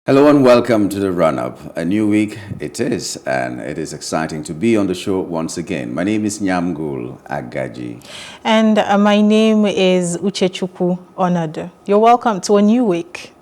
Hello and welcome to the run-up. A new week it is, and it is exciting to be on the show once again. My name is Nyamgul Agaji. And my name is Uchechukwu Onadu. You're welcome to a new week.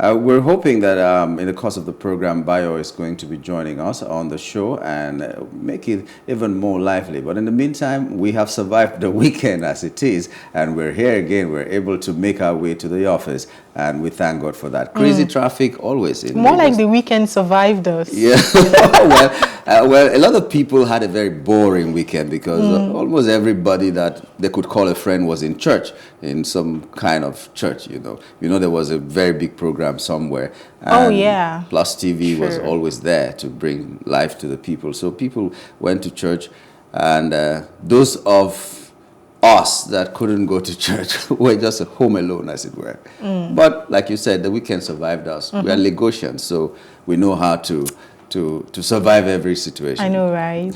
We're hoping that in the course of the program, Bayo is going to be joining us on the show and make it even more lively. But in the meantime, we have survived the weekend as it is, and we're here again. We're able to make our way to the office, and we thank God for that. Crazy traffic always. More like the weekend survived us. Yeah. Well, a lot of people had a very boring weekend because almost everybody that they could call a friend was in church, in some kind of church, you know. There was a very big program somewhere. Oh, yeah. Plus TV Sure. was always there to bring life to the people. So people went to church, and those of us that couldn't go to church were just home alone, as it were. But like you said, the weekend survived us. We are Lagosians, so we know how to survive every situation. I know, right?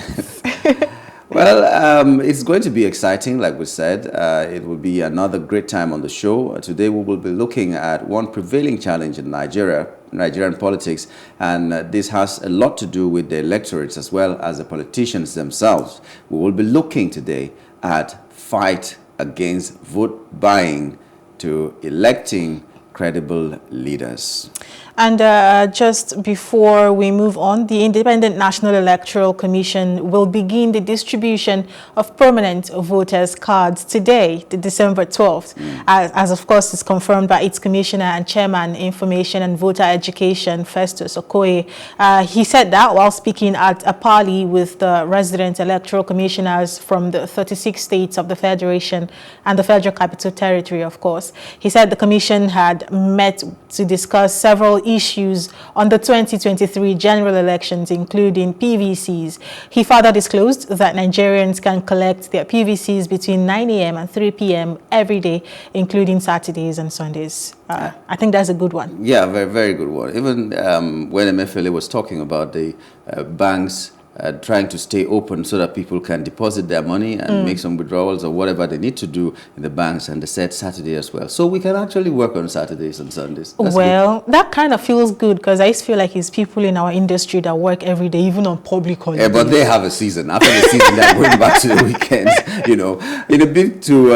Well, it's going to be exciting, like we said. It will be another great time on the show. Today we will be looking at one prevailing challenge in Nigerian politics, and this has a lot to do with the electorates as well as the politicians themselves. We will be looking today at fight against vote buying to electing credible leaders. And just before we move on, the Independent National Electoral Commission will begin the distribution of permanent voters' cards today, December 12th, as of course is confirmed by its Commissioner and Chairman, Information and Voter Education, Festus Okoye. He said that while speaking at a parley with the resident electoral commissioners from the 36 states of the Federation and the Federal Capital Territory, of course. He said the Commission had met to discuss several issues on the 2023 general elections, including PVCs. He further disclosed that Nigerians can collect their PVCs between 9 a.m. and 3 p.m. every day, including Saturdays and Sundays. I think that's a good one. Yeah, very, very good one. Even when Emefiele was talking about the banks trying to stay open so that people can deposit their money and make some withdrawals or whatever they need to do in the banks, and they said Saturday as well. So we can actually work on Saturdays and Sundays. That's good. That kind of feels good because I just feel like it's people in our industry that work every day, even on public holidays. Yeah, but they have a season. After the season, they're going back to the weekends, In a bid to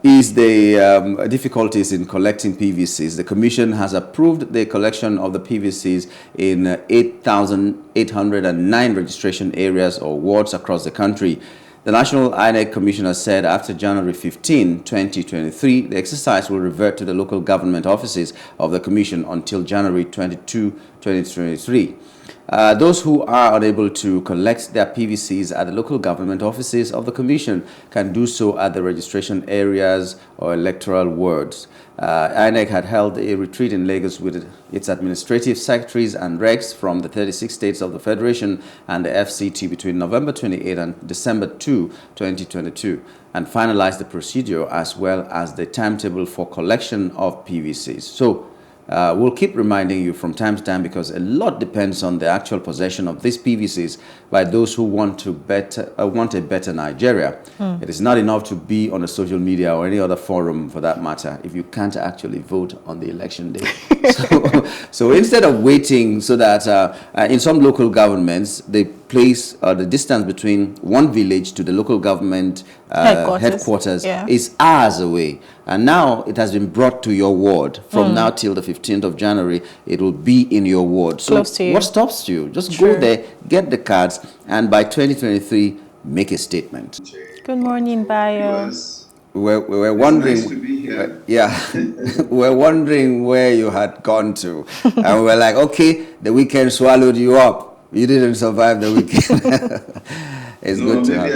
ease the difficulties in collecting PVCs, the Commission has approved the collection of the PVCs in 8,809 registration areas or wards across the country. The National INEC Commissioner said after January 15, 2023, the exercise will revert to the local government offices of the Commission until January 22, 2023. Those who are unable to collect their PVCs at the local government offices of the Commission can do so at the registration areas or electoral wards. INEC had held a retreat in Lagos with its administrative secretaries and regs from the 36 states of the Federation and the FCT between November 28 and December 2, 2022, and finalized the procedure as well as the timetable for collection of PVCs. So, we'll keep reminding you from time to time because a lot depends on the actual possession of these PVCs by those who want a better Nigeria. It is not enough to be on a social media or any other forum for that matter if you can't actually vote on the election day. So instead of waiting so that in some local governments, they place the distance between one village to the local government headquarters is hours away. And now it has been brought to your ward. From now till the 15th of January, it will be in your ward. So close to you. What stops you? Just go there, get the cards, and by 2023, make a statement. Good morning, Bayo. We're wondering, nice to be here. we're wondering where you had gone to. And we're like, okay, the weekend swallowed you up. You didn't survive the weekend. It's good to have.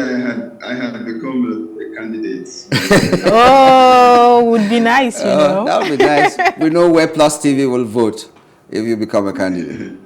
I had become a candidate. Oh, would be nice, That would be nice. We know where Plus TV will vote if you become a candidate.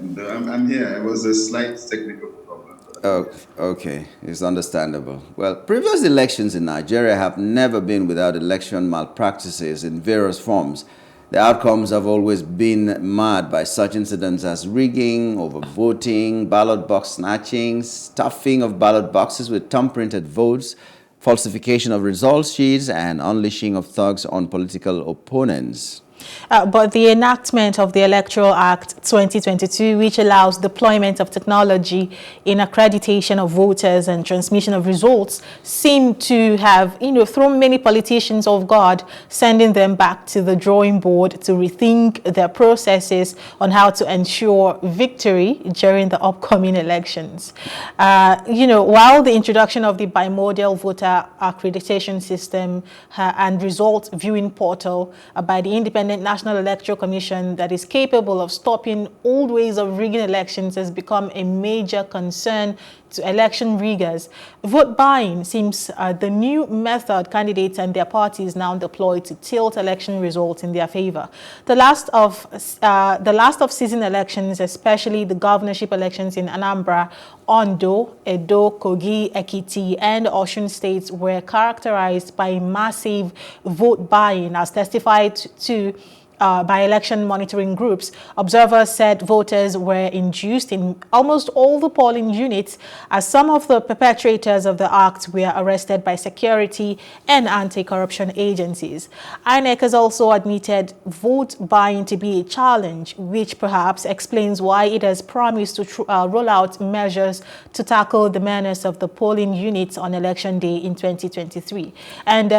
No, I'm here. It was a slight technical problem. Oh, okay. It's understandable. Well, previous elections in Nigeria have never been without election malpractices in various forms. The outcomes have always been marred by such incidents as rigging, overvoting, ballot box snatching, stuffing of ballot boxes with thumb-printed votes, falsification of results sheets, and unleashing of thugs on political opponents. But the enactment of the Electoral Act 2022, which allows deployment of technology in accreditation of voters and transmission of results, seem to have, thrown many politicians off guard, sending them back to the drawing board to rethink their processes on how to ensure victory during the upcoming elections. While the introduction of the bimodal voter accreditation system and result viewing portal by the Independent National Electoral Commission that is capable of stopping old ways of rigging elections has become a major concern to election riggers, vote buying seems the new method candidates and their parties now deploy to tilt election results in their favor. The last of season elections, especially the governorship elections in Anambra, Ondo, Edo, Kogi, Ekiti, and Osun states were characterized by massive vote buying, as testified to by election monitoring groups. Observers said voters were induced in almost all the polling units, as some of the perpetrators of the act were arrested by security and anti-corruption agencies. INEC has also admitted vote buying to be a challenge, which perhaps explains why it has promised to roll out measures to tackle the menace of the polling units on election day in 2023. And,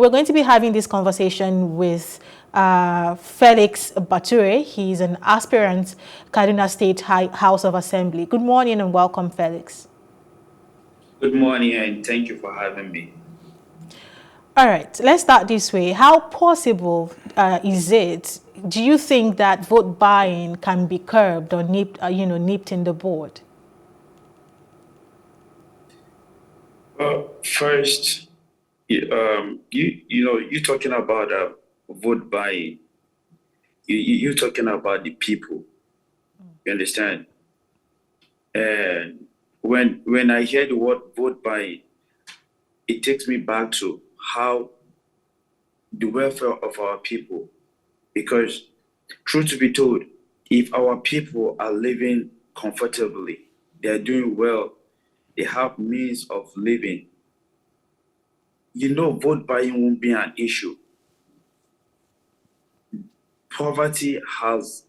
we're going to be having this conversation with Felix Bature. He's an aspirant, Kaduna State House of Assembly. Good morning and welcome, Felix. Good morning and thank you for having me. All right, let's start this way. How possible is it, do you think, that vote buying can be curbed or nipped in the bud? First, you're talking about vote buying. You're talking about the people. You understand? And when I hear the word vote buying, it takes me back to how the welfare of our people. Because, truth to be told, if our people are living comfortably, they are doing well, they have means of living, vote buying won't be an issue. Poverty has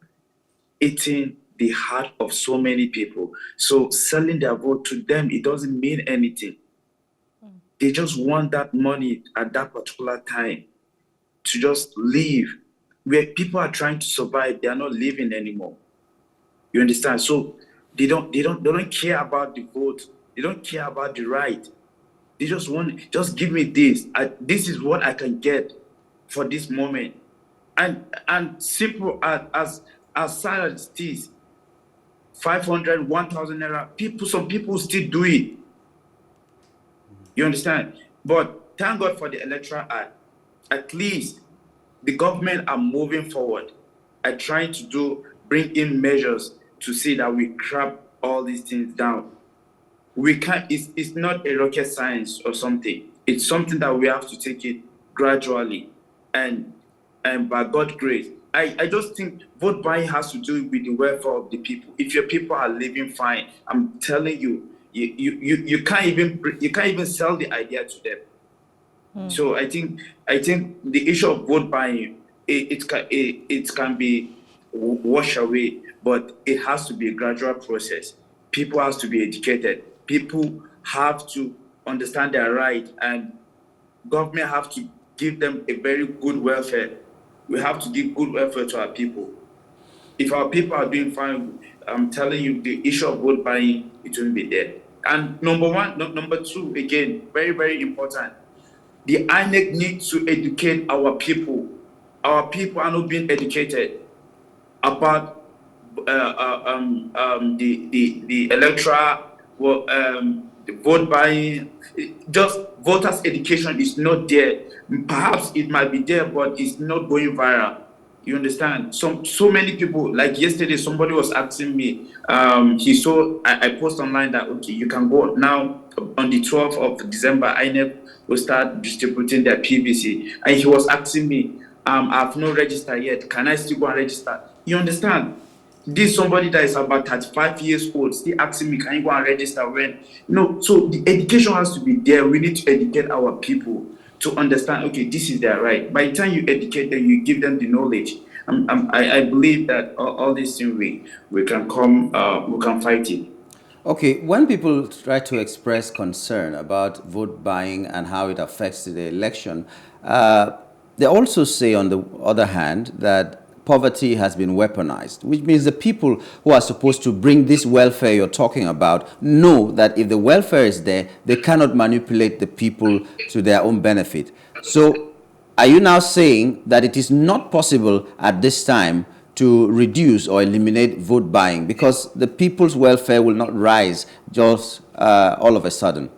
eaten the heart of so many people. So selling their vote to them, it doesn't mean anything. They just want that money at that particular time to just live. Where people are trying to survive, they are not living anymore. You understand? So they don't care about the vote. They don't care about the right. They just want, just give me this. This is what I can get for this moment. And simple as sad as it is, 500, 1,000 naira, some people still do it. You understand? But thank God for the Electoral Act. At least the government are moving forward and trying to bring in measures to see that we crack all these things down. We can't, it's not a rocket science or something. It's something that we have to take it gradually and by God's grace. I just think vote buying has to do with the welfare of the people. If your people are living fine, I'm telling you, you can't even sell the idea to them. So I think the issue of vote buying, it can be washed away, but it has to be a gradual process. People have to be educated. People have to understand their right, and government have to give them a very good welfare. We have to give good welfare to our people. If our people are doing fine, I'm telling you, the issue of vote buying, it won't be there. And number two, again, very, very important. The INEC needs to educate our people. Our people are not being educated about the electoral, the vote buying. Just voters' education is not there. Perhaps it might be there, but it's not going viral. You understand? So many people, like yesterday, somebody was asking me, he saw, I post online that, okay, you can go now on the 12th of December, INEC will start distributing their PVC. And he was asking me, I've not registered yet. Can I still go and register? You understand? This somebody that is about 35 years old still asking me, can you go and register when? So the education has to be there. We need to educate our people to understand, okay, this is their right. By the time you educate them, you give them the knowledge. I believe that all these things we can we can fight it. Okay, when people try to express concern about vote buying and how it affects the election, they also say, on the other hand, that poverty has been weaponized, which means the people who are supposed to bring this welfare you're talking about know that if the welfare is there, they cannot manipulate the people to their own benefit. So are you now saying that it is not possible at this time to reduce or eliminate vote buying because the people's welfare will not rise just all of a sudden?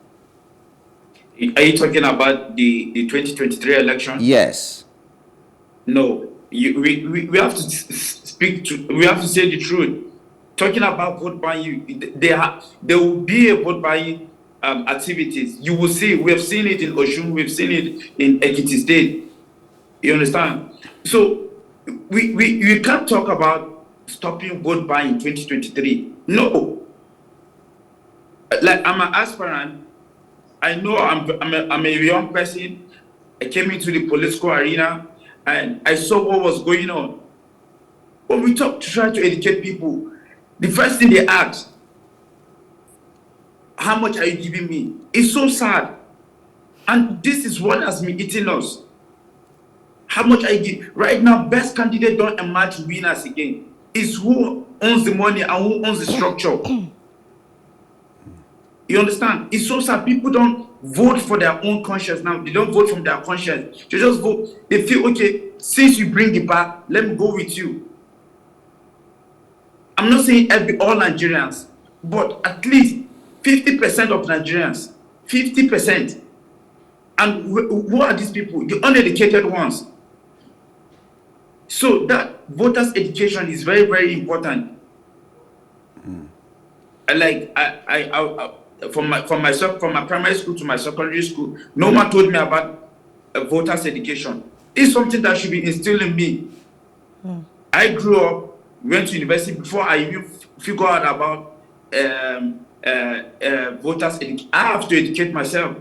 Are you talking about the 2023 election? Yes. No. We have to we have to say the truth. Talking about vote buying, there will be a vote buying activities. You will see, we have seen it in Oshun, we've seen it in Ekiti State. You understand? So we can't talk about stopping vote buying in 2023. No. Like, I'm an aspirant. I know I'm a young person. I came into the political arena and I saw what was going on. When we talk to try to educate people, the first thing they ask, how much are you giving me? It's so sad. And this is what has been eating us. How much I give? Right now, best candidate don't emerge winners again. It's who owns the money and who owns the structure. You understand? It's so sad. People don't vote for their own conscience now. They don't vote from their conscience. They just vote. They feel, okay, since you bring it back, let me go with you. I'm not saying all Nigerians, but at least 50% of Nigerians. 50%. And who are these people? The uneducated ones. So that voters' education is very, very important. Like from my primary school to my secondary school, no one told me about voters' education. It's something that should be instilled in me. I grew up, went to university before I even figure out about voters' education. I have to educate myself.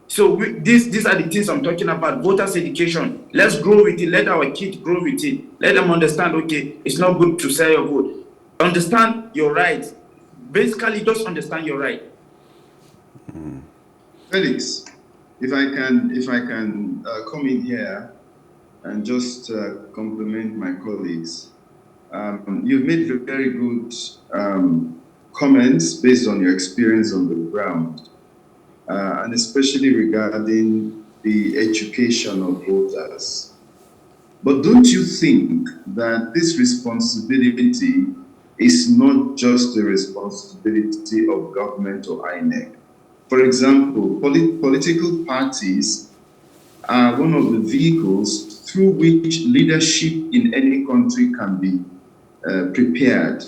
So these are the things I'm talking about, voters' education. Let's grow with it. Let our kids grow with it. Let them understand, okay, it's not good to sell your vote. Understand your rights. Basically, just understand your right. Felix, if I can come in here and just compliment my colleagues. You've made very good comments based on your experience on the ground. And especially regarding the education of voters. But don't you think that this responsibility is not just the responsibility of government or INEC? For example, political parties are one of the vehicles through which leadership in any country can be prepared.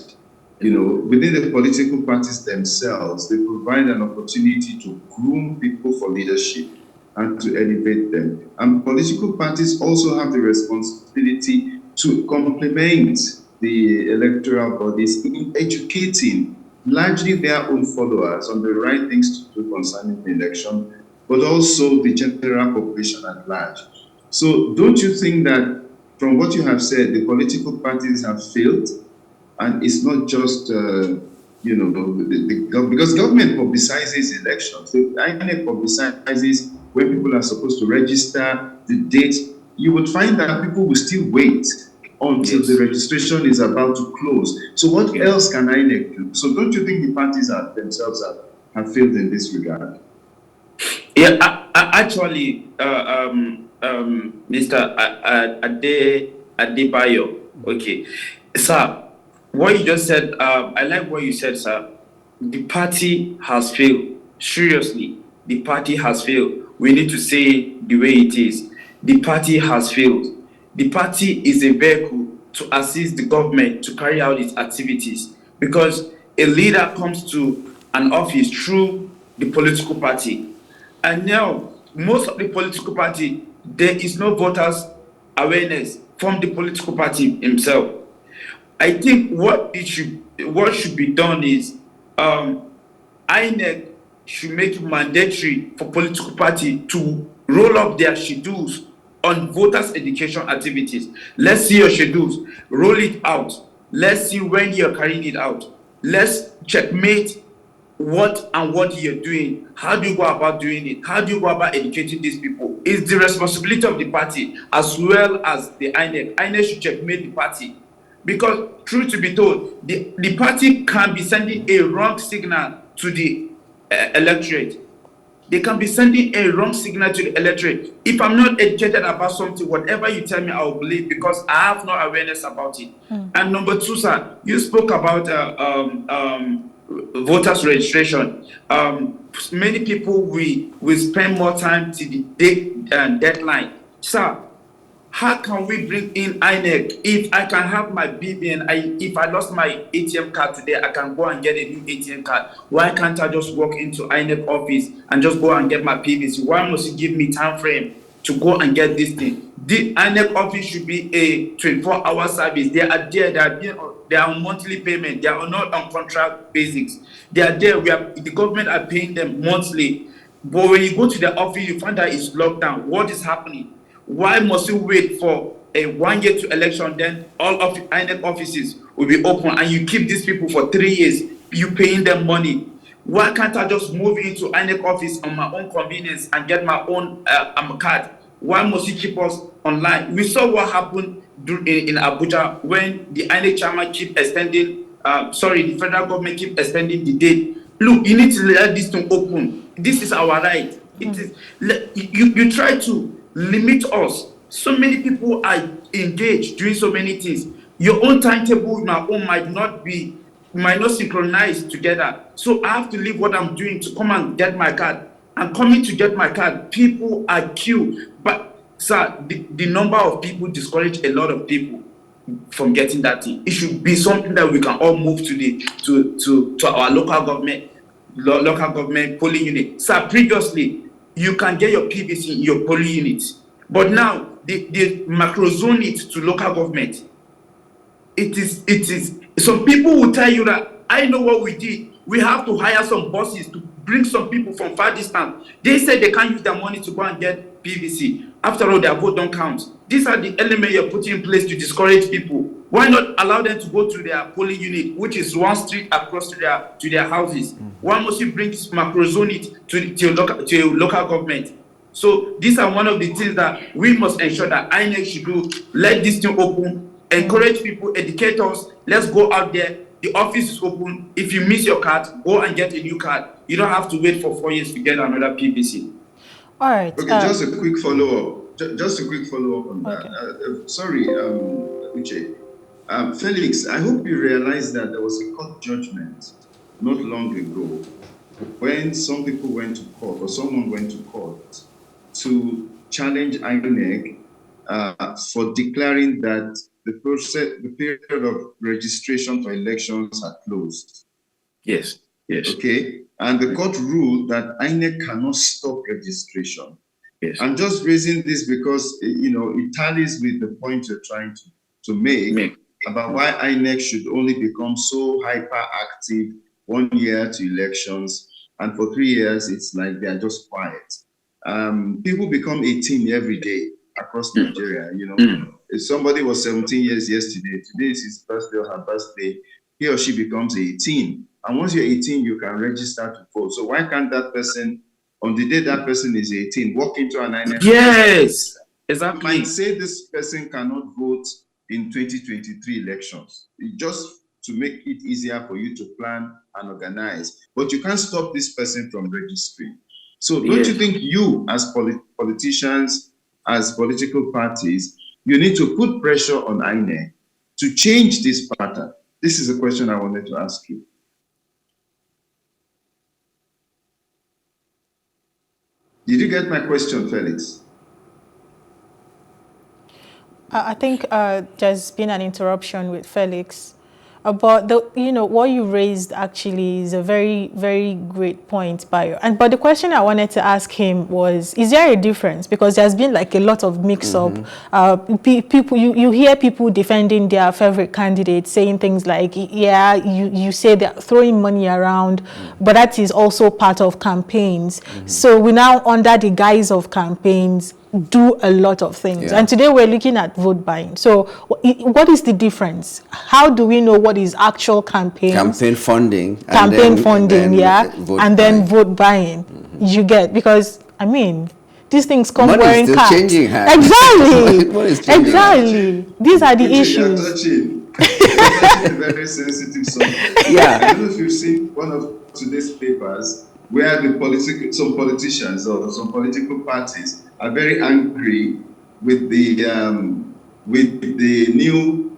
You know, within the political parties themselves, they provide an opportunity to groom people for leadership and to elevate them. And political parties also have the responsibility to complement the electoral bodies in educating largely their own followers on the right things to do concerning the election, but also the general population at large. So don't you think that from what you have said, the political parties have failed? And it's not just, you know, because government publicizes elections. The INEC publicizes when people are supposed to register, the date. You would find that people will still wait until the registration is about to close. So what else can INEC do? So don't you think the parties themselves have failed in this regard? Yeah, actually, Mr. Adebayo, okay. Sir, what you just said, I like what you said, sir. The party has failed. Seriously, the party has failed. We need to say it the way it is. The party has failed. The party is a vehicle to assist the government to carry out its activities, because a leader comes to an office through the political party. And now, most of the political party, there is no voters awareness from the political party himself. I think what should be done is INEC should make it mandatory for political party to roll up their schedules on voters' education activities. Let's see your schedules. Roll it out. Let's see when you're carrying it out. Let's checkmate what you're doing. How do you go about doing it? How do you go about educating these people? It's the responsibility of the party as well as the INEC. INEC should checkmate the party. Because, truth to be told, the party can be sending a wrong signal to the electorate. They can be sending a wrong signal to the electorate. If I'm not educated about something, whatever you tell me, I will believe because I have no awareness about it. And number two, sir, you spoke about voters registration. Many people will spend more time to the deadline. Sir, how can we bring in INEC? If I can have my BVN, if I lost my ATM card today, I can go and get a new ATM card. Why can't I just walk into INEC office and just go and get my PVC? Why must you give me time frame to go and get this thing? The INEC office should be a 24-hour service. They are there. They are on monthly payment. They are not on contract basics. They are there. The government are paying them monthly. But when you go to the office, you find that it's locked down. What is happening? Why must you wait for a 1 year to election, then all of the INEC offices will be open and you keep these people for 3 years, you paying them money? Why can't I just move into INEC office on my own convenience and get my own card? Why must you keep us online? We saw what happened in Abuja when the INEC chairman keep extending, the federal government keep extending the date. Look, you need to let this thing open. This is our right. It is. You try to limit us. So many people are engaged doing so many things. Your own timetable with my own might not synchronize together. So I have to leave what I'm doing to come and get my card. I'm coming to get my card. People are queue. But sir, the number of people discourage a lot of people from getting that thing. It should be something that we can all move to our local government polling unit. Sir, previously you can get your PVC in your polling unit, but now they macro zone it to local government. It is. Some people will tell you that I know what we did. We have to hire some buses to bring some people from far distance. They said they can't use their money to go and get PVC. After all, their vote don't count. These are the elements you're putting in place to discourage people. Why not allow them to go to their polling unit, which is one street across to their houses? Why must you bring macro zone it to local government? So these are one of the things that we must ensure that INEC should do. Let this thing open, encourage people, educate us. Let's go out there. The office is open. If you miss your card, go and get a new card. You don't have to wait for 4 years to get another PVC. All right. Okay, just a quick follow-up. Just a quick follow-up on that. Sorry, Uche. Felix, I hope you realize that there was a court judgment not long ago when some people went to court or someone went to court to challenge INEC for declaring that the period of registration for elections are closed. Yes. Okay, and the court ruled that INEC cannot stop registration. Yes. I'm just raising this because it tallies with the point you're trying to make about why INEC should only become so hyperactive 1 year to elections, and for 3 years it's like they're just quiet. People become 18 every day across Nigeria. If somebody was 17 years yesterday, today is his birthday or her birthday, he or she becomes 18. And once you're 18, you can register to vote. So why can't that person, on the day that person is 18, walk into an INEC? Yes, exactly. You might say this person cannot vote in 2023 elections, just to make it easier for you to plan and organize. But you can't stop this person from registering. So don't you think you, as politicians, as political parties, you need to put pressure on INEC to change this pattern? This is a question I wanted to ask you. Did you get my question, Felix? I think there's been an interruption with Felix. But what you raised actually is a very, very great point, Bayo. But the question I wanted to ask him was: is there a difference? Because there's been like a lot of mix-up. People, you hear people defending their favorite candidates, saying things like, "Yeah, you say they're throwing money around," but that is also part of campaigns. So we now, under the guise of campaigns, do a lot of things. And today we're looking at vote buying. So what is the difference? How do we know what is actual campaign funding, and then vote buying? You get, because I mean, these things come wearing caps. Changing hands. Exactly. These are the issues. Touching a very sensitive subject. I don't know if you've seen one of today's papers where some politicians or some political parties are very angry with the new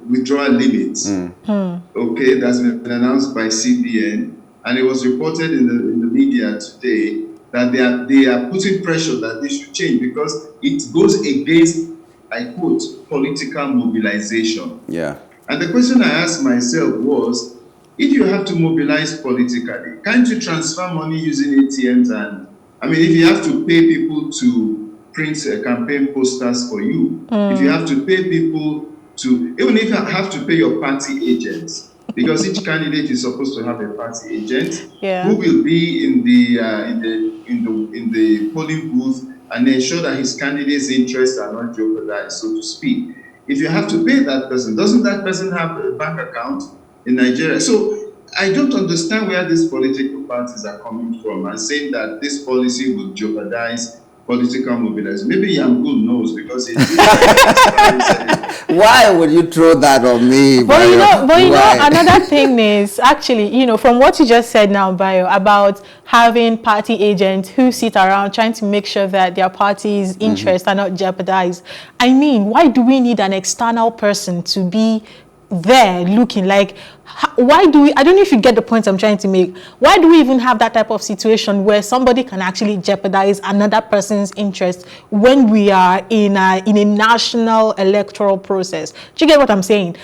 withdrawal limits. Okay, that's been announced by CBN, and it was reported in the media today that they are putting pressure that they should change because it goes against, I quote, political mobilization. And the question I asked myself was, if you have to mobilize politically, can't you transfer money using ATMs? And I mean, if you have to pay people to print campaign posters for you, if you have to pay people to, even if you have to pay your party agents, because each candidate is supposed to have a party agent who will be in the polling booth and ensure that his candidate's interests are not jeopardized, so to speak. If you have to pay that person, doesn't that person have a bank account in Nigeria? So I don't understand where these political parties are coming from and saying that this policy will jeopardize political mobilization. Maybe Yamgul knows because he's Why would you throw that on me? But you know, another thing is actually, from what you just said now, Bayo, about having party agents who sit around trying to make sure that their party's interests are not jeopardized. I mean, why do we need an external person to be there looking? Like, why do we, I don't know if you get the point I'm trying to make, why do we even have that type of situation where somebody can actually jeopardize another person's interest when we are in a national electoral process? Do you get what I'm saying?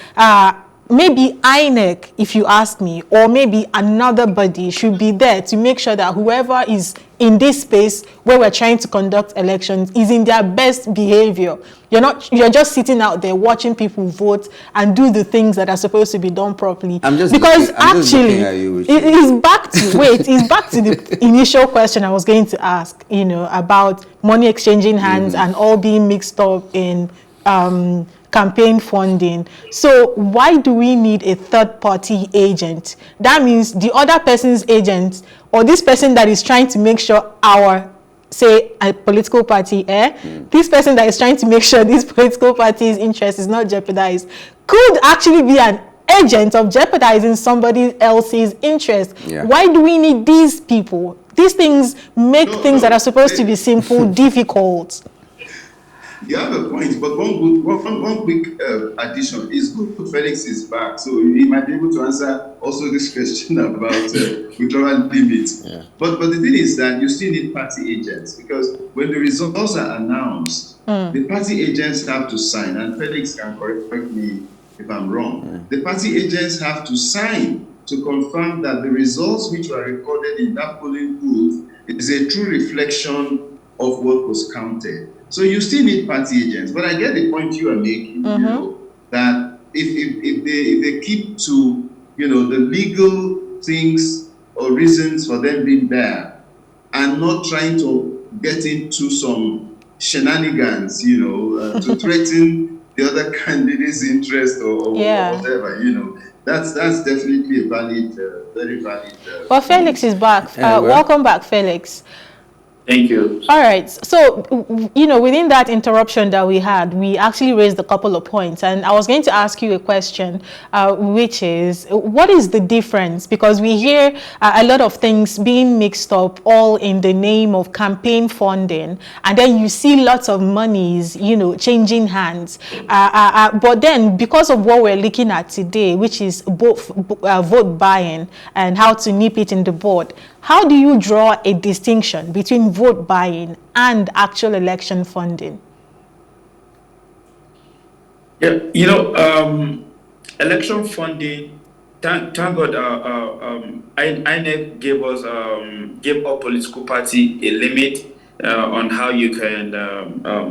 Maybe INEC, if you ask me, or maybe another body should be there to make sure that whoever is in this space where we're trying to conduct elections is in their best behavior. You're just sitting out there watching people vote and do the things that are supposed to be done properly. It's back to the initial question I was going to ask, about money exchanging hands and all being mixed up in campaign funding. So why do we need a third-party agent? That means the other person's agent, or this person that is trying to make sure say a political party, this person that is trying to make sure this political party's interest is not jeopardized, could actually be an agent of jeopardizing somebody else's interest. Why do we need these people? These things make things that are supposed to be simple difficult. You have a point, but one quick addition is good. Felix is back, so he might be able to answer also this question about withdrawal limits. But the thing is that you still need party agents, because when the results are announced, the party agents have to sign, and Felix can correct me if I'm wrong. The party agents have to sign to confirm that the results which were recorded in that polling booth is a true reflection of what was counted. So you still need party agents, but I get the point you are making. That if they keep to the legal things or reasons for them being there, and not trying to get into some shenanigans, to threaten the other candidate's interest or whatever, that's definitely a valid, very valid. Well, Felix is back. Welcome back, Felix. Thank you. All right. So, within that interruption that we had, we actually raised a couple of points. And I was going to ask you a question, which is, what is the difference? Because we hear a lot of things being mixed up all in the name of campaign funding. And then you see lots of monies, changing hands. But then, because of what we're looking at today, which is both vote buying and how to nip it in the bud, how do you draw a distinction between vote buying and actual election funding? Yeah, election funding. Thank God, INEC gave all political party a limit on how you can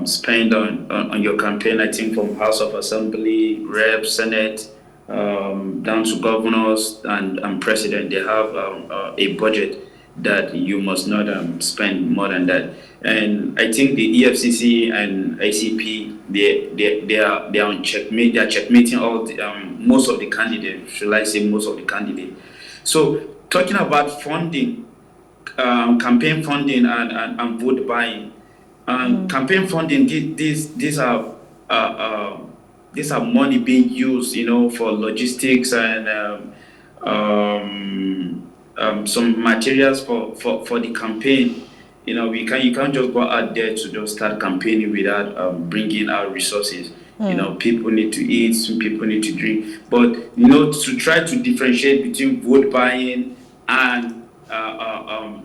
spend on your campaign. I think from House of Assembly, Rep, Senate, down to governors and president, they have a budget that you must not spend more than that. And I think the EFCC and ICP, they are on checkmate. They are checkmating all the, most of the candidates. Should I say most of the candidates? So talking about funding, campaign funding and vote buying. Campaign funding, these are money being used, for logistics and some materials for the campaign. You can't just go out there to just start campaigning without bringing out resources. People need to eat, some people need to drink. But to try to differentiate between vote buying and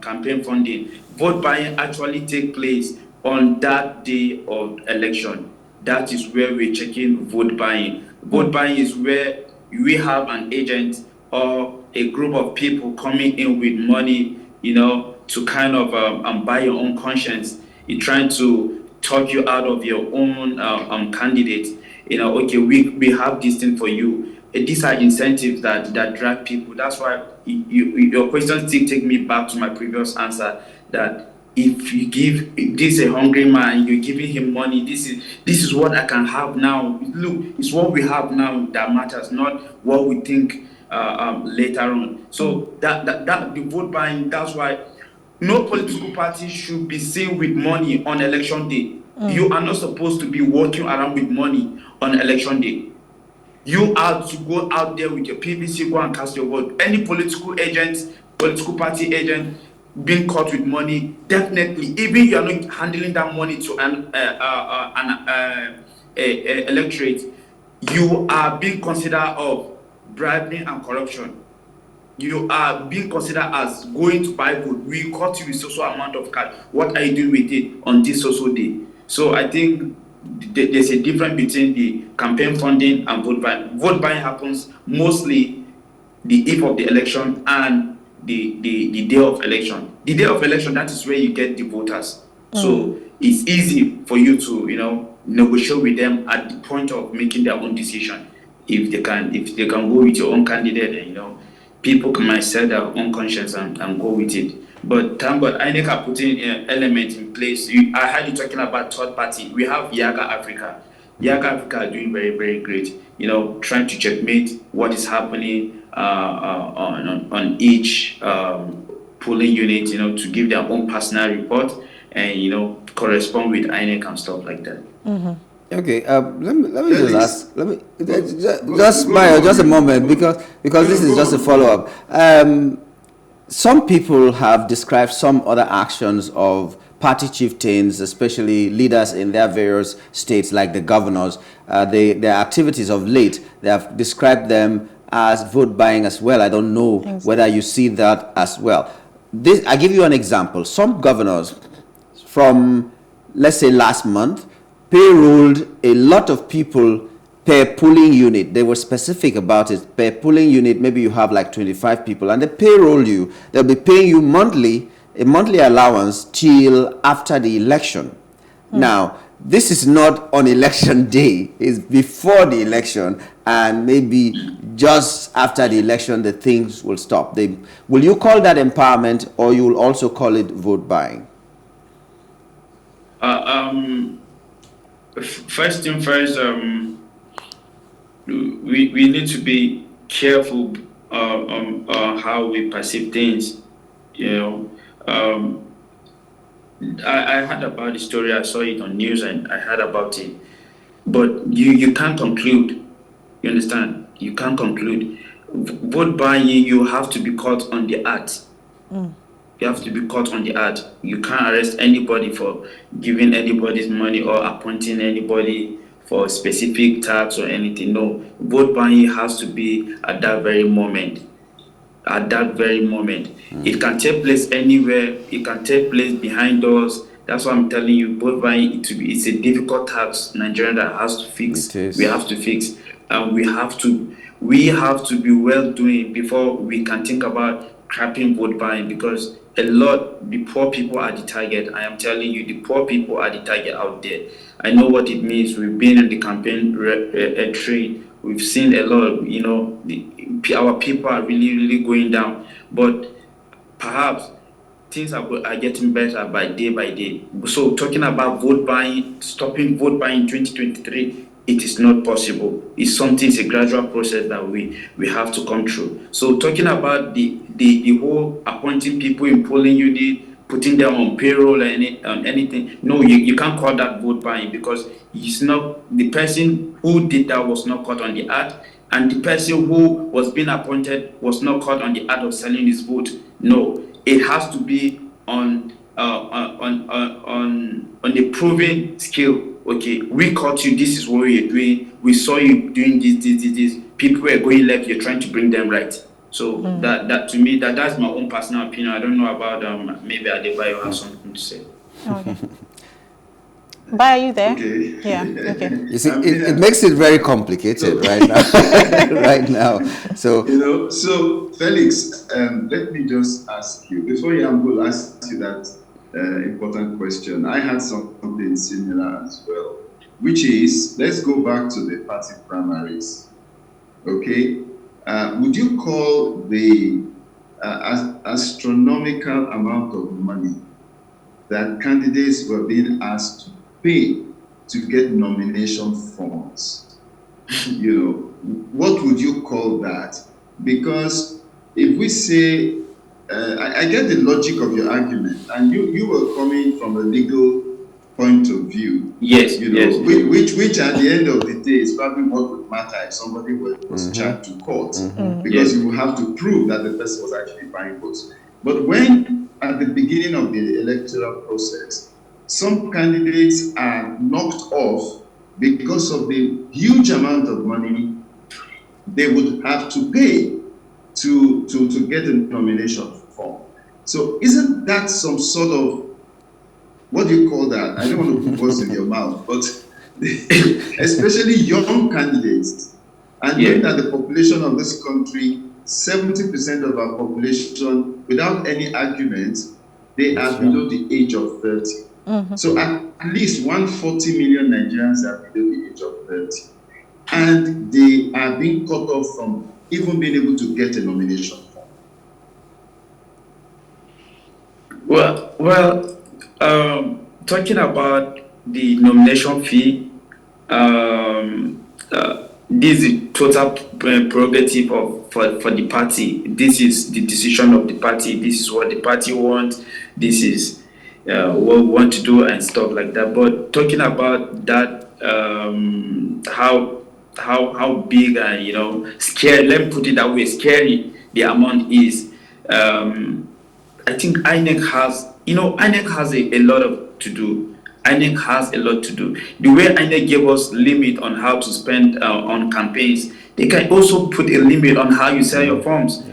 campaign funding, vote buying actually take place on that day of election. That is where we're checking vote buying. Vote buying is where we have an agent or a group of people coming in with money, to kind of buy your own conscience. You're trying to talk you out of your own candidate. Okay, we have this thing for you. These are incentives that drive people. That's why your question still take me back to my previous answer, that if you give this a hungry man, you're giving him money. This is what I can have now. Look, it's what we have now that matters, not what we think later on. So that the vote buying. That's why no political party should be seen with money on election day. You are not supposed to be walking around with money on election day. You are to go out there with your PVC, go and cast your vote. Any political party agent being caught with money, definitely, even you are not handling that money to an electorate, you are being considered of bribing and corruption. You are being considered as going to buy vote. We caught you with so amount of cash. What are you doing with it on this social day? So I think there's a difference between the campaign funding and vote buying. Vote buying happens mostly the eve of the election and the day of election. The day of election, that is where you get the voters. So it's easy for you to negotiate with them at the point of making their own decision. If they can go with your own candidate, and people might set their own conscience and go with it. But thank God, INEC are putting elements in place. I heard you talking about third party. We have Yaga Africa. Yaga Africa are doing very, very great. Trying to checkmate what is happening on each polling unit. To give their own personal report and correspond with INEC and stuff like that. Okay, let me just ask. Let me just a moment, because this is just a follow up. Some people have described some other actions of party chieftains, especially leaders in their various states, like the governors. Their activities of late, they have described them as vote buying as well. I don't know whether you see that as well. I give you an example. Some governors from, let's say, last month, payrolled a lot of people per polling unit. They were specific about it. Per polling unit, maybe you have like 25 people, and they payroll you. They'll be paying you a monthly allowance till after the election. Now, this is not on election day. It's before the election, and maybe just after the election, the things will stop. Will you call that empowerment, or you will also call it vote buying? First thing first, we need to be careful how we perceive things. I heard about the story. I saw it on news and I heard about it. But you can't conclude. You understand? You can't conclude. Vote buying, you have to be caught on the act. You have to be caught on the act. You can't arrest anybody for giving anybody's money or appointing anybody for a specific tax or anything. No, vote buying has to be at that very moment. At that very moment. It can take place anywhere. It can take place behind doors. That's why I'm telling you, vote buying, it's a difficult task Nigeria that has to fix. We have to fix. we have to be well doing before we can think about crapping vote buying, because the poor people are the target. I am telling you, the poor people are the target out there. I know what it means. We've been in the campaign train. We've seen a lot. Our people are really going down. But perhaps things are getting better by day. So talking about vote buying, stopping vote buying in 2023, it is not possible. It's a gradual process that we have to come through. So talking about the whole appointing people in polling unit, putting them on payroll on anything, no, you can't call that vote buying, because it's not, the person who did that was not caught on the act, and the person who was being appointed was not caught on the act of selling his vote. No, it has to be on a proven skill. Okay, we caught you. This is what you're doing. We saw you doing this. People were going left. You're trying to bring them right. So that to me, that's my own personal opinion. I don't know about maybe Adebayo has something to say. Okay. Bye, are you there? Okay. Yeah. Okay. You see, it makes it very complicated right now. Right now. So so Felix, let me just ask you before I'm going to ask you that important question. I had something similar as well, which is, let's go back to the party primaries. Okay, would you call the astronomical amount of money that candidates were being asked to pay to get nomination forms? What would you call that? Because if we say, I get the logic of your argument, and you were coming from a legal point of view. Yes, which at the end of the day is probably what would matter if somebody was charged to court, because you will have to prove that the person was actually buying votes. But when at the beginning of the electoral process, some candidates are knocked off because of the huge amount of money they would have to pay to get a nomination form. So isn't that some sort of, what do you call that? I don't want to put words in your mouth, but especially young candidates, and knowing that the population of this country, 70% of our population, without any argument, they are below the age of 30. So at least 140 million Nigerians are below the age of 30. And they are being cut off from even being able to get a nomination form. Well, talking about the nomination fee, this is total prerogative for the party. This is the decision of the party. This is what the party wants. This is what we want to do and stuff like that. But talking about that, how big and scary, let me put it that way, scary the amount is. I think INEC has a lot to do. INEC has a lot to do. The way INEC gave us limit on how to spend on campaigns, they can also put a limit on how you sell your forms.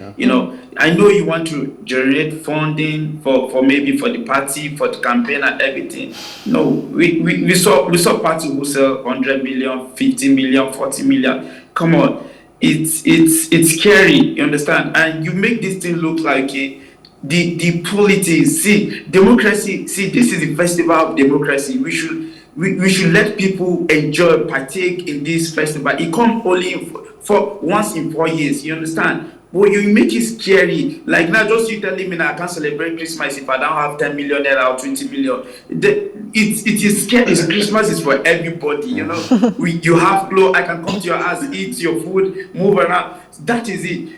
I know you want to generate funding for maybe for the party, for the campaign and everything. No, we saw parties who sell 100 million, 50 million, 40 million. Come on, it's scary. You understand? And you make this thing look like the politics. See, democracy. See, this is the festival of democracy. We should let people enjoy, partake in this festival. It comes only for once in 4 years. You understand? But you make it scary. Like now, just you telling me that I can't celebrate Christmas if I don't have 10 million naira or 20 million. It is scary. Christmas is for everybody. You have clothes. I can come to your house, eat your food, move around. That is it.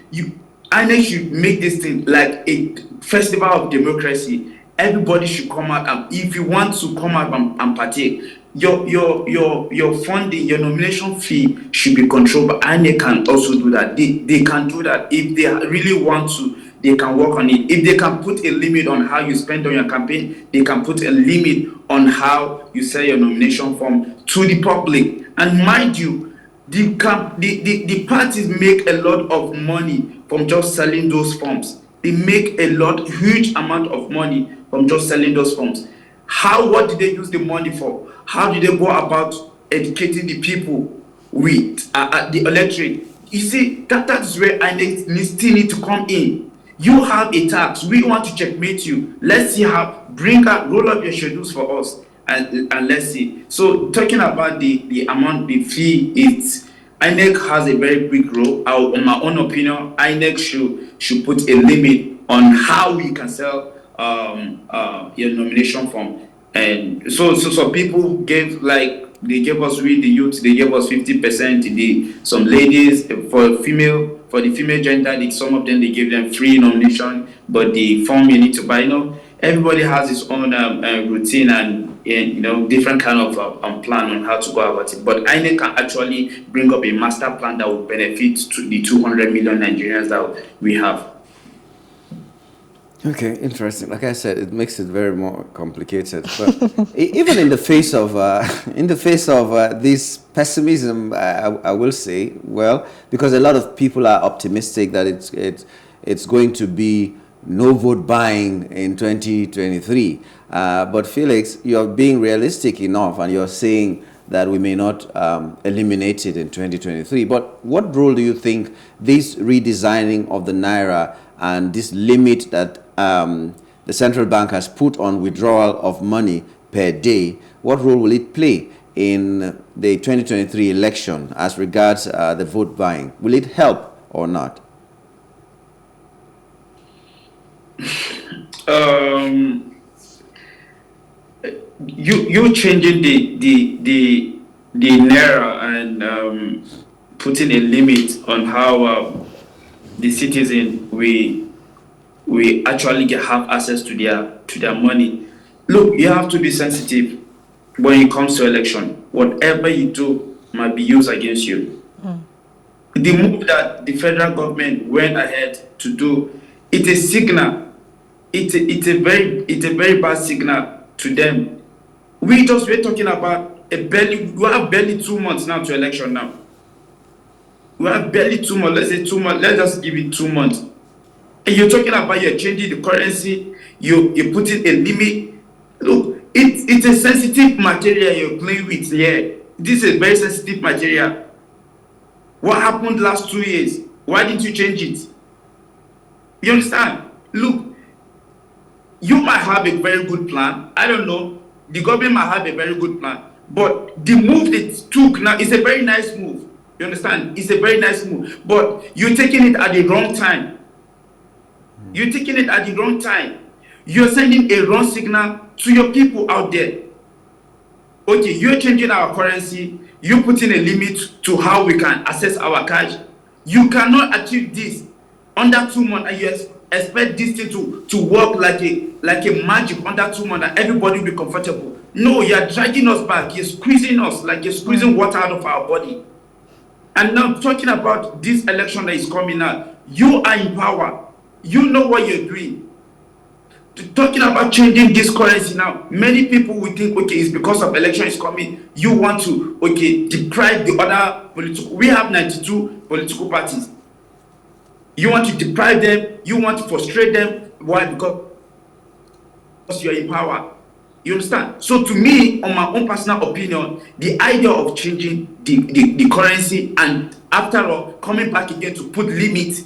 INEC should make this thing like a festival of democracy. Everybody should come out, and if you want to come out and partake, your funding, your nomination fee should be controlled. But INEC can also do that. They can do that if they really want to. They can work on it. If they can put a limit on how you spend on your campaign, they can put a limit on how you sell your nomination form to the public. And mind you, the parties make a lot of money from just selling those forms. They make huge amount of money from just selling those forms. What did they use the money for? How did they go about educating the people? with the electorate. You see, that's where I still need to come in. You have a tax. We want to checkmate you. Let's see how, roll up your schedules for us, and let's see. So talking about the amount, the fee, INEC has a very big role. In my own opinion, INEC should put a limit on how we can sell your nomination form. And so people gave, like, they gave us, the youth, they gave us 50%. Some ladies, for the female gender, some of them, they gave them free nomination, but the form you need to buy. Everybody has his own routine and different kind of plan on how to go about it. But INEC can actually bring up a master plan that will benefit to the 200 million Nigerians that we have. Okay, interesting. Like I said, it makes it very more complicated. But even in the face of this pessimism, I will say, well, because a lot of people are optimistic that it's going to be no vote buying in 2023. But Felix, you're being realistic enough, and you're saying that we may not eliminate it in 2023. But what role do you think this redesigning of the Naira and this limit that the central bank has put on withdrawal of money per day, what role will it play in the 2023 election as regards the vote buying? Will it help or not? You changing the Naira and putting a limit on how the citizen we actually have access to their money. Look, you have to be sensitive when it comes to election. Whatever you do might be used against you. The move that the federal government went ahead to do, it's a signal. It's a very bad signal to them. We're talking about we have barely 2 months now to election now. We have barely 2 months. Let's say 2 months. Let's just give it 2 months. And you're talking about you're changing the currency. You're putting a limit. Look, it's a sensitive material you're playing with here. This is a very sensitive material. What happened last 2 years? Why didn't you change it? You understand? Look, you might have a very good plan. I don't know. The government might have a very good plan. But the move they took now is a very nice move. You understand? It's a very nice move. But you're taking it at the wrong time. You're taking it at the wrong time. You're sending a wrong signal to your people out there. Okay, you're changing our currency. You're putting a limit to how we can access our cash. You cannot achieve this under 2 months, and you expect this thing to work like a magic under 2 months, and everybody will be comfortable. No, you're dragging us back. You're squeezing us like you're squeezing water out of our body. And now talking about this election that is coming out, you are in power. You know what you're doing. Talking about changing this currency now, many people will think, okay, it's because of election is coming. You want to, deprive the other political. We have 92 political parties. You want to deprive them. You want to frustrate them. Why? Because you're in power. You understand? So to me, on my own personal opinion, the idea of changing the currency and after all, coming back again to put limits.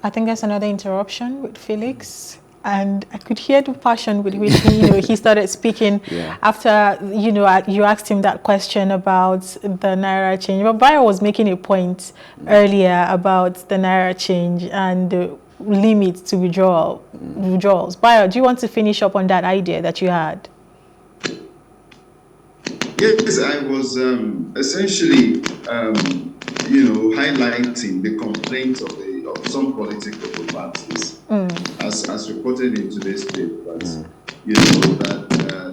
I think there's another interruption with Felix, and I could hear the passion with which he started speaking after you asked him that question about the Naira change. But Bayo was making a point earlier about the Naira change and the limit to withdrawals. Bayo, do you want to finish up on that idea that you had? Yes, I was essentially highlighting the complaints of some political parties, as reported in today's paper, that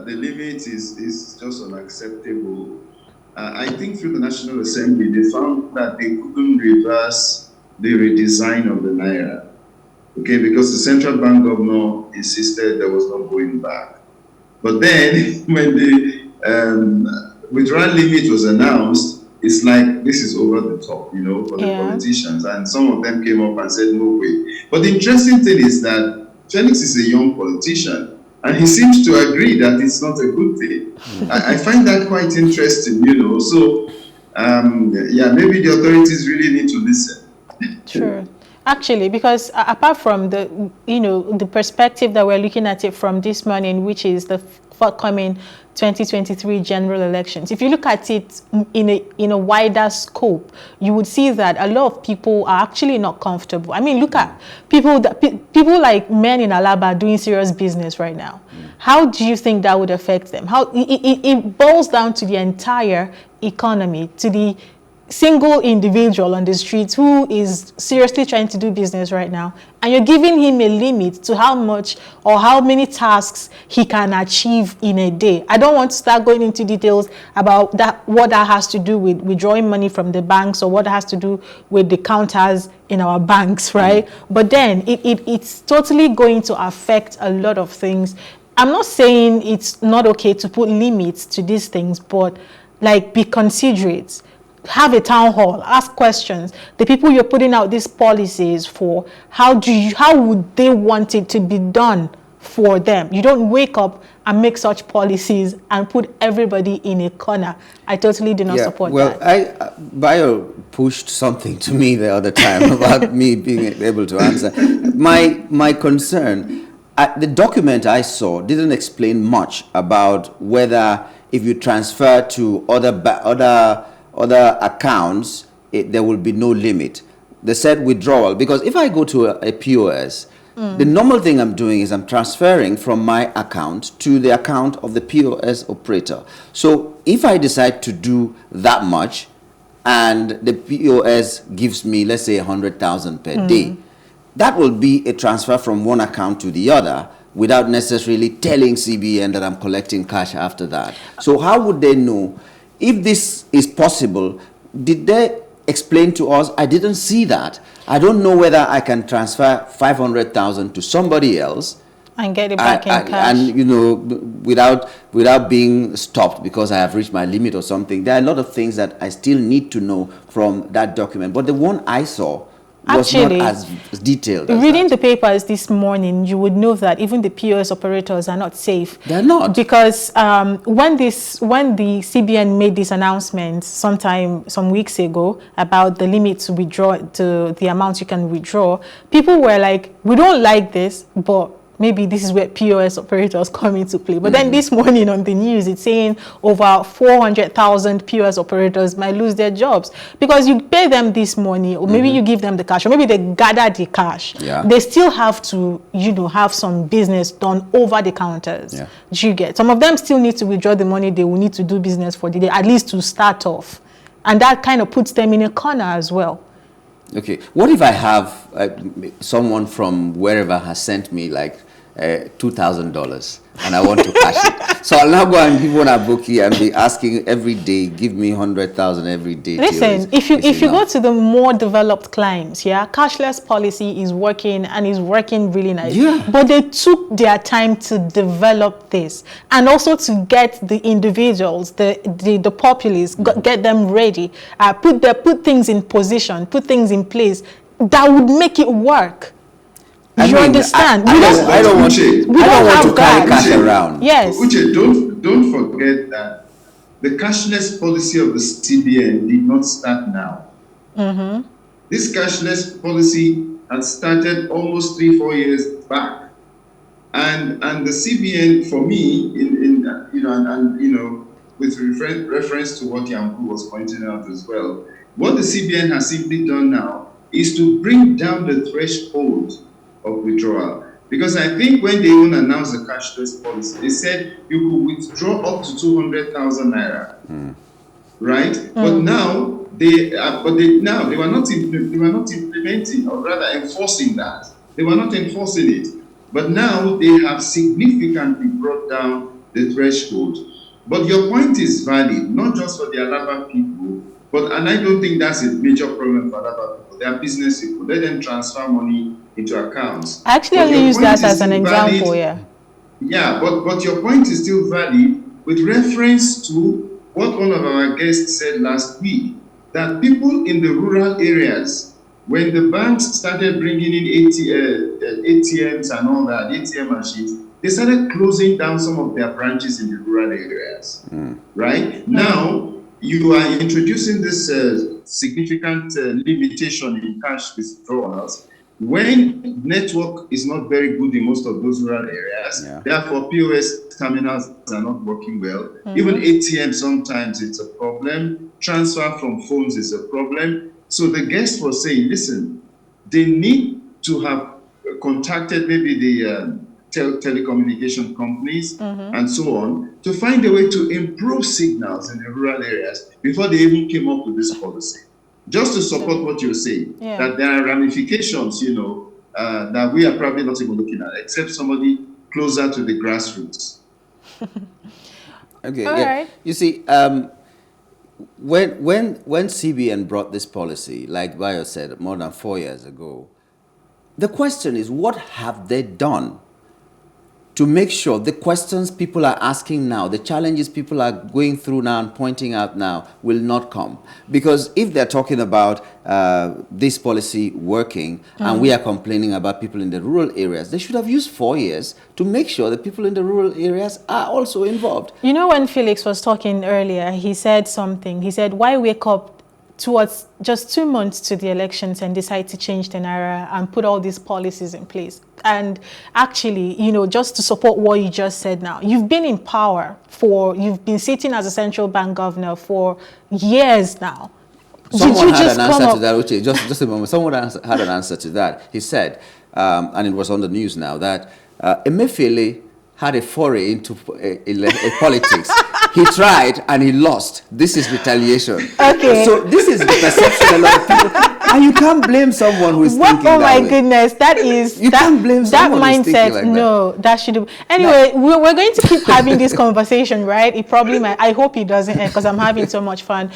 the limit is just unacceptable. I think through the National Assembly, they found that they couldn't reverse the redesign of the Naira, because the central bank governor insisted there was no going back. But then, when the withdrawal limit was announced, it's like this is over the top, for the politicians. And some of them came up and said, no way. But the interesting thing is that Felix is a young politician. And he seems to agree that it's not a good thing. I find that quite interesting, you know. So, yeah, maybe the authorities really need to listen. Sure. Actually, because apart from the, the perspective that we're looking at it from this morning, which is the forthcoming 2023 general elections, if you look at it in a wider scope, you would see that a lot of people are actually not comfortable. I mean, look at people like men in Alaba doing serious business right now. How do you think that would affect them? How it boils down to the entire economy, to the single individual on the streets who is seriously trying to do business right now, and you're giving him a limit to how much or how many tasks he can achieve in a day. I don't want to start going into details about that, what that has to do with withdrawing money from the banks or what has to do with the counters in our banks, right? But then it's totally going to affect a lot of things. I'm not saying it's not okay to put limits to these things, but like, be considerate. Have a town hall, ask questions. The people you're putting out these policies for, how would they want it to be done for them? You don't wake up and make such policies and put everybody in a corner. I totally do not support that. Well, Bayo pushed something to me the other time about me being able to answer. My concern, the document I saw didn't explain much about whether if you transfer to other accounts, there will be no limit. They said withdrawal, because if I go to a POS, the normal thing I'm doing is I'm transferring from my account to the account of the POS operator. So if I decide to do that much and the POS gives me, let's say, 100,000 per day, that will be a transfer from one account to the other without necessarily telling CBN that I'm collecting cash after that. So how would they know? If this is possible, did they explain to us? I didn't see that. I don't know whether I can transfer 500,000 to somebody else and get it back in cash. And without being stopped because I have reached my limit or something. There are a lot of things that I still need to know from that document. But the one I saw was not as detailed as reading the papers this morning, you would know that even the POS operators are not safe. They're not. Because when the CBN made this announcement some weeks ago about the limit to withdraw, to the amount you can withdraw, people were like, we don't like this, but maybe this is where POS operators come into play. But then this morning on the news, it's saying over 400,000 POS operators might lose their jobs because you pay them this money, or maybe you give them the cash, or maybe they gather the cash. Yeah. They still have to, have some business done over the counters. Yeah. Do you get? Some of them still need to withdraw the money they will need to do business for the day, at least to start off. And that kind of puts them in a corner as well. Okay. What if I have someone from wherever has sent me like $2,000 and I want to cash it? So I'll now go and give one a bookie and be asking every day, give me 100,000 every day. Listen, if you go to the more developed climes, cashless policy is working and is working really nice. Yeah. But they took their time to develop this and also to get the individuals, the populace, get them ready, put things in position, put things in place that would make it work. You understand? I don't want to carry cash around. Yes. Uche, don't forget that the cashless policy of the CBN did not start now. This cashless policy had started almost 3-4 years back, and the CBN, for me, with reference to what Yamku was pointing out as well, what the CBN has simply done now is to bring down the threshold of withdrawal. Because I think when they even announced the cashless policy, they said you could withdraw up to 200,000 naira, right? But now they were not implementing, or rather enforcing that. They were not enforcing it. But now they have significantly brought down the threshold. But your point is valid, not just for the Alaba people, and I don't think that's a major problem for Alaba people. They are business people. Let them transfer money into accounts. I actually only use that as an example, Yeah, but your point is still valid with reference to what one of our guests said last week, that people in the rural areas, when the banks started bringing in ATMs and all that, ATM machines, they started closing down some of their branches in the rural areas. Right? Now, you are introducing this significant limitation in cash withdrawals when network is not very good in most of those rural areas. Therefore, POS terminals are not working well. Even ATM, sometimes it's a problem. Transfer from phones is a problem. So the guest was saying, listen, they need to have contacted maybe the telecommunication companies and so on to find a way to improve signals in the rural areas before they even came up with this policy. Just to support what you're saying, that there are ramifications, that we are probably not even looking at, except somebody closer to the grassroots. Okay. All right. You see, when CBN brought this policy, like Bayo said, more than 4 years ago, the question is, what have they done to make sure the questions people are asking now, the challenges people are going through now and pointing out now will not come? Because if they're talking about this policy working and we are complaining about people in the rural areas, they should have used 4 years to make sure that people in the rural areas are also involved. You know, when Felix was talking earlier, he said something. He said, why wake up towards just 2 months to the elections and decide to change the Naira and put all these policies in place? And actually, just to support what you just said now, you've been in power you've been sitting as a central bank governor for years now. Someone had an answer to that, Uche. Just a moment. Someone had an answer to that. He said, and it was on the news now, that Emefiele had a foray into politics. He tried and he lost. This is retaliation. Okay. So this is the perception a lot of people. And you can't blame someone who is thinking that way. Oh my goodness, that is you can't blame someone that mindset. Who's thinking like no, that should have. Anyway, we're going to keep having this conversation, right? It probably might. I hope it doesn't end because I'm having so much fun.